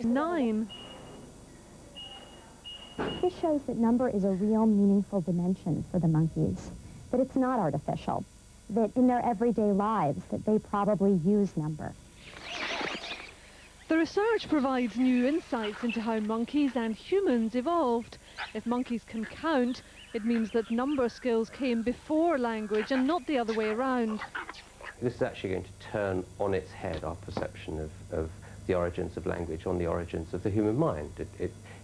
9. This shows that number is a real, meaningful dimension for the monkeys, that it's not artificial, that in their everyday lives that they probably use number. The research provides new insights into how monkeys and humans evolved. If monkeys can count, it means that number skills came before language and not the other way around. This is actually going to turn on its head our perception of the origins of language, on the origins of the human mind.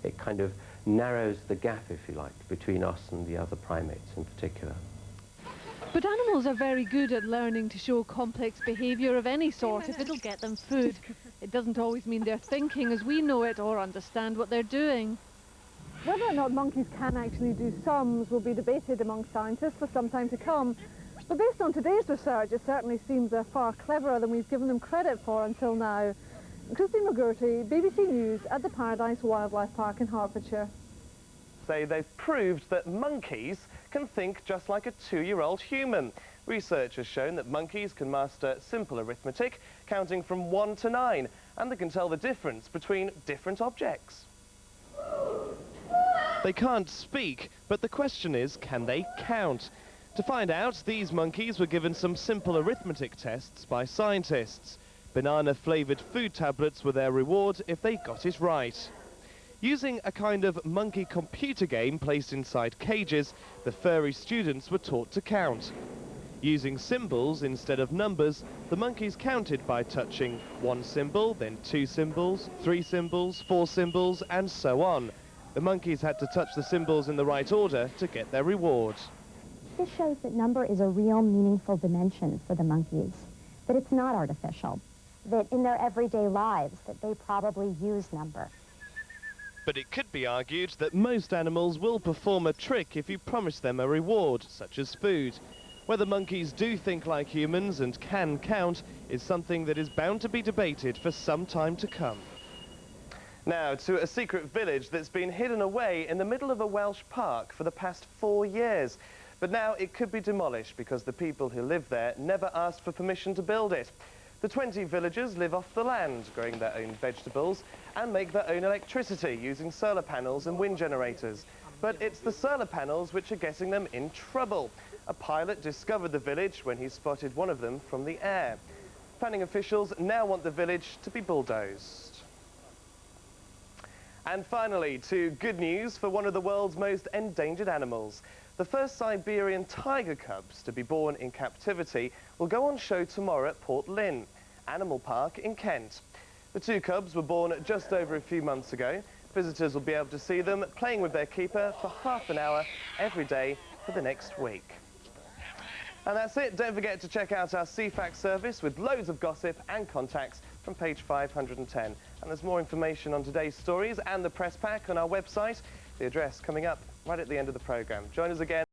It kind of narrows the gap, if you like, between us and the other primates in particular. But animals are very good at learning to show complex behaviour of any sort if it'll get them food. It doesn't always mean they're thinking as we know it or understand what they're doing. Whether or not monkeys can actually do sums will be debated among scientists for some time to come. But based on today's research, it certainly seems they're far cleverer than we've given them credit for until now. Christine McGurty, BBC News at the Paradise Wildlife Park in Hertfordshire. Say they've proved that monkeys can think just like a 2-year-old human. Research has shown that monkeys can master simple arithmetic, counting from 1 to 9, and they can tell the difference between different objects. They can't speak, but the question is, can they count? To find out, these monkeys were given some simple arithmetic tests by scientists. Banana-flavoured food tablets were their reward if they got it right. Using a kind of monkey computer game placed inside cages, the furry students were taught to count. Using symbols instead of numbers, the monkeys counted by touching 1 symbol, then 2 symbols, 3 symbols, 4 symbols, and so on. The monkeys had to touch the symbols in the right order to get their reward. This shows that number is a real, meaningful dimension for the monkeys, that it's not artificial, that in their everyday lives that they probably use number. But it could be argued that most animals will perform a trick if you promise them a reward, such as food. Whether monkeys do think like humans and can count is something that is bound to be debated for some time to come. Now to a secret village that's been hidden away in the middle of a Welsh park for the past 4 years. But now it could be demolished because the people who live there never asked for permission to build it. The 20 villagers live off the land, growing their own vegetables and make their own electricity using solar panels and wind generators. But it's the solar panels which are getting them in trouble. A pilot discovered the village when he spotted one of them from the air. Planning officials now want the village to be bulldozed. And finally, to good news for one of the world's most endangered animals. The first Siberian tiger cubs to be born in captivity will go on show tomorrow at Port Lynn Animal Park in Kent. The 2 cubs were born just over a few months ago. Visitors will be able to see them playing with their keeper for half an hour every day for the next week. And that's it. Don't forget to check out our CFAX service with loads of gossip and contacts from page 510. And there's more information on today's stories and the press pack on our website. The address coming up right at the end of the programme. Join us again.